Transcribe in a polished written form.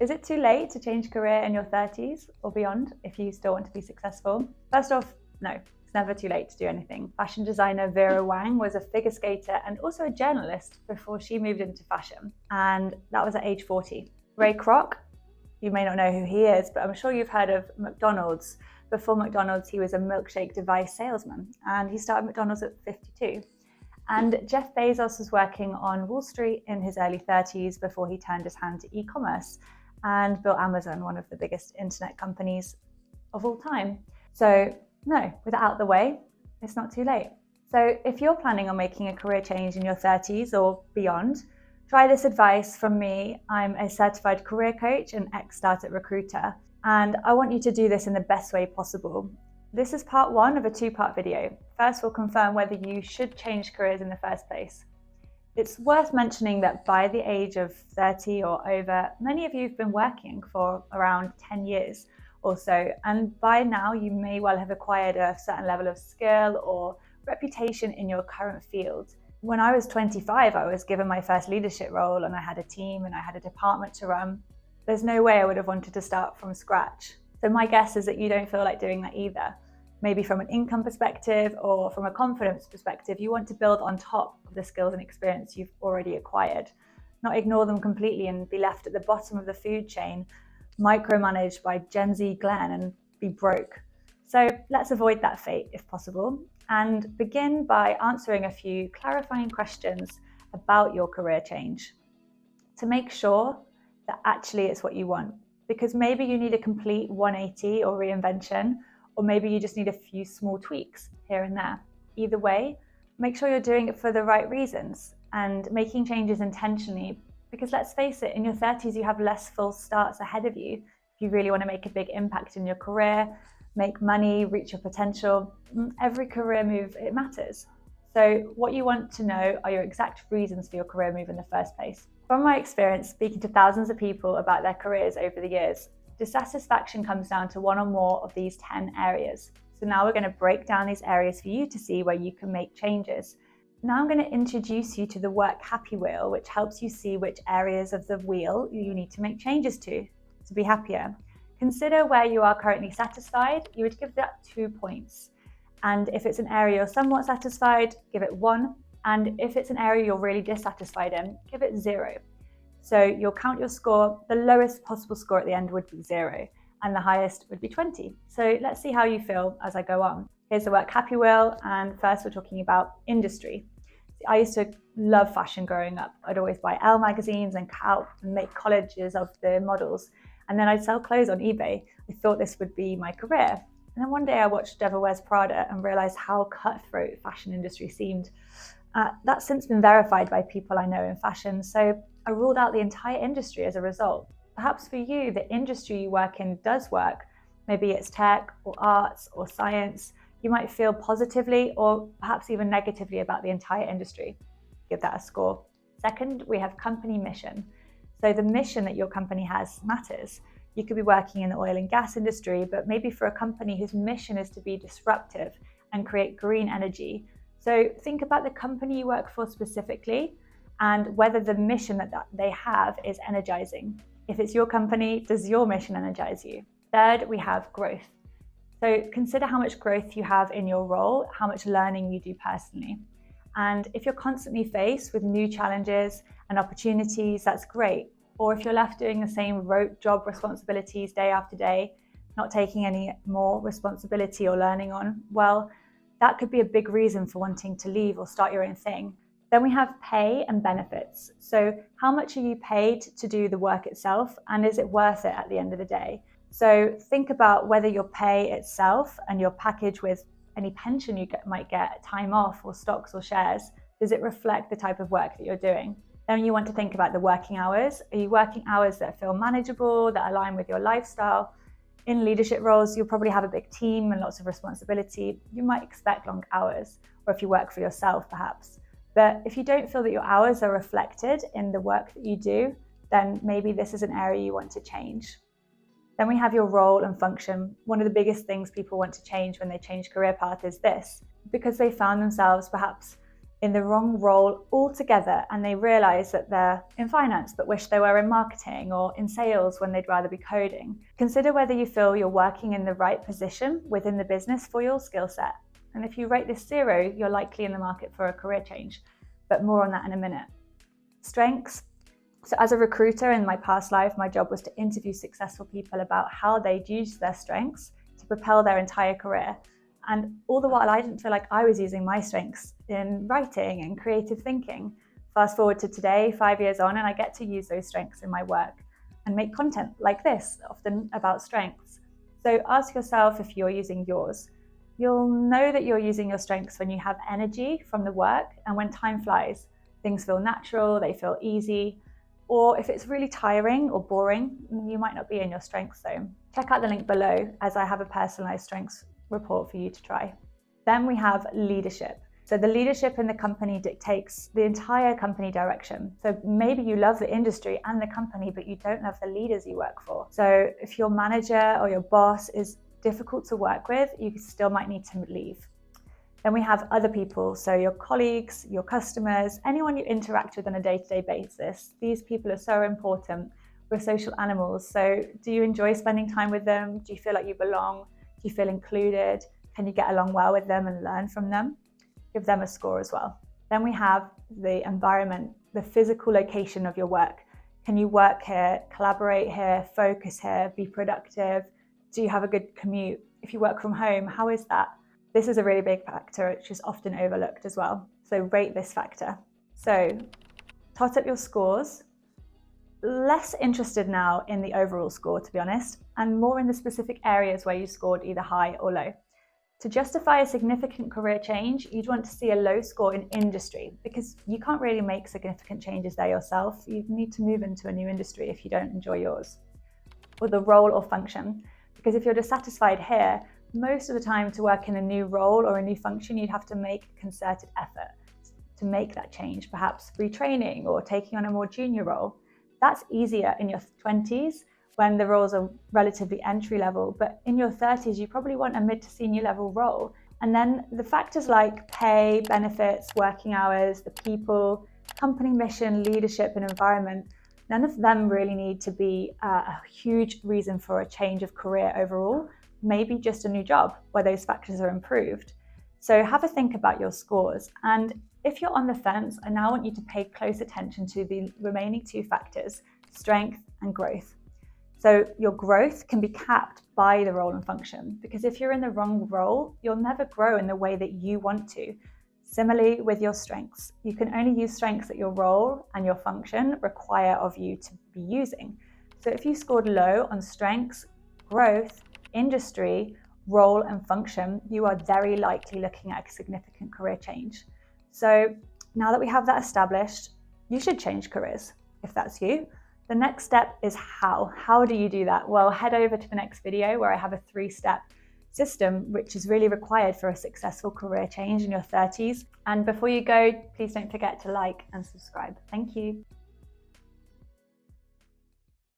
Is it too late to change career in your 30s or beyond if you still want to be successful? First off, no, it's never too late to do anything. Fashion designer Vera Wang was a figure skater and also a journalist before she moved into fashion, and that was at age 40. Ray Kroc, you may not know who he is, but I'm sure you've heard of McDonald's. Before McDonald's, he was a milkshake device salesman, and he started McDonald's at 52. And Jeff Bezos was working on Wall Street in his early 30s before he turned his hand to e-commerce and built Amazon, one of the biggest internet companies of all time. So no, with that out the way, it's not too late. So if you're planning on making a career change in your 30s or beyond, try this advice from me. I'm a certified career coach and ex-startup recruiter, and I want you to do this in the best way possible. This is part one of a two-part video. First, we'll confirm whether you should change careers in the first place. It's worth mentioning that by the age of 30 or over, many of you have been working for around 10 years or so, and by now you may well have acquired a certain level of skill or reputation in your current field. When I was 25, I was given my first leadership role and I had a team and I had a department to run. There's no way I would have wanted to start from scratch. So my guess is that you don't feel like doing that either. Maybe from an income perspective or from a confidence perspective, you want to build on top of the skills and experience you've already acquired, not ignore them completely and be left at the bottom of the food chain, micromanaged by Gen Z Glenn and be broke. So let's avoid that fate if possible and begin by answering a few clarifying questions about your career change to make sure that actually it's what you want. Because maybe you need a complete 180 or reinvention, or maybe you just need a few small tweaks here and there. Either way, make sure you're doing it for the right reasons and making changes intentionally, because let's face it, in your 30s, you have less false starts ahead of you. If you really want to make a big impact in your career, make money, reach your potential, every career move, it matters. So what you want to know are your exact reasons for your career move in the first place. From my experience speaking to thousands of people about their careers over the years, dissatisfaction comes down to one or more of these 10 areas. So now we're going to break down these areas for you to see where you can make changes. Now I'm going to introduce you to the work happy wheel, which helps you see which areas of the wheel you need to make changes to be happier. Consider where you are currently satisfied. You would give that 2 points. And if it's an area you're somewhat satisfied, give it 1. And if it's an area you're really dissatisfied in, give it 0. So you'll count your score. The lowest possible score at the end would be 0, and the highest would be 20. So let's see how you feel as I go on. Here's the work happy wheel, and first we're talking about industry. I used to love fashion growing up. I'd always buy Elle magazines and out and make collages of the models, and then I'd sell clothes on eBay. I thought this would be my career. And then one day I watched Devil Wears Prada and realized how cutthroat fashion industry seemed. That's since been verified by people I know in fashion, so I ruled out the entire industry as a result. Perhaps for you, the industry you work in does work. Maybe it's tech or arts or science. You might feel positively or perhaps even negatively about the entire industry. Give that a score. Second, we have company mission. So the mission that your company has matters. You could be working in the oil and gas industry, but maybe for a company whose mission is to be disruptive and create green energy. So think about the company you work for specifically and whether the mission that they have is energizing. If it's your company, does your mission energize you? Third, we have growth. So consider how much growth you have in your role, how much learning you do personally. And if you're constantly faced with new challenges and opportunities, that's great. Or if you're left doing the same rote job responsibilities day after day, not taking any more responsibility or learning on, well, that could be a big reason for wanting to leave or start your own thing. Then we have pay and benefits. So how much are you paid to do the work itself, and is it worth it at the end of the day? So think about whether your pay itself and your package with any pension you might get, time off or stocks or shares, does it reflect the type of work that you're doing? Then you want to think about the working hours. Are you working hours that feel manageable, that align with your lifestyle? In leadership roles, you'll probably have a big team and lots of responsibility. You might expect long hours, or if you work for yourself, perhaps. But if you don't feel that your hours are reflected in the work that you do, then maybe this is an area you want to change. Then we have your role and function. One of the biggest things people want to change when they change career path is this, because they found themselves perhaps in the wrong role altogether and they realize that they're in finance but wish they were in marketing, or in sales when they'd rather be coding. Consider whether you feel you're working in the right position within the business for your skill set. And if you rate this 0, you're likely in the market for a career change. But more on that in a minute. Strengths. So as a recruiter in my past life, my job was to interview successful people about how they'd used their strengths to propel their entire career. And all the while, I didn't feel like I was using my strengths in writing and creative thinking. Fast forward to today, 5 years on, and I get to use those strengths in my work and make content like this, often about strengths. So ask yourself if you're using yours. You'll know that you're using your strengths when you have energy from the work and when time flies. Things feel natural, they feel easy. Or if it's really tiring or boring, you might not be in your strengths zone. Check out the link below, as I have a personalized strengths report for you to try. Then we have leadership. So the leadership in the company dictates the entire company direction. So maybe you love the industry and the company, but you don't love the leaders you work for. So if your manager or your boss is difficult to work with, you still might need to leave. Then we have other people, so your colleagues, your customers, anyone you interact with on a day-to-day basis. These people are so important. We're social animals, so do you enjoy spending time with them? Do you feel like you belong? Do you feel included? Can you get along well with them and learn from them? Give them a score as well. Then we have the environment, the physical location of your work. Can you work here, collaborate here, focus here, be productive? Do you have a good commute? If you work from home, how is that? This is a really big factor, which is often overlooked as well. So rate this factor. So tot up your scores. Less interested now in the overall score, to be honest, and more in the specific areas where you scored either high or low. To justify a significant career change, you'd want to see a low score in industry, because you can't really make significant changes there yourself. You need to move into a new industry if you don't enjoy yours. Or the role or function, because if you're dissatisfied here, most of the time to work in a new role or a new function, you'd have to make a concerted effort to make that change, perhaps retraining or taking on a more junior role. That's easier in your 20s when the roles are relatively entry level, but in your 30s, you probably want a mid to senior level role. And then the factors like pay, benefits, working hours, the people, company mission, leadership, and environment, none of them really need to be a huge reason for a change of career overall. Maybe just a new job where those factors are improved. So have a think about your scores. And if you're on the fence, I now want you to pay close attention to the remaining 2 factors, strength and growth. So your growth can be capped by the role and function, because if you're in the wrong role, you'll never grow in the way that you want to. Similarly with your strengths, you can only use strengths that your role and your function require of you to be using. So if you scored low on strengths, growth, industry, role and function, you are very likely looking at a significant career change. So now that we have that established, you should change careers if that's you. The next step is how. How do you do that? Well, head over to the next video where I have a 3-step system which is really required for a successful career change in your 30s. And before you go, please don't forget to like and subscribe. Thank you.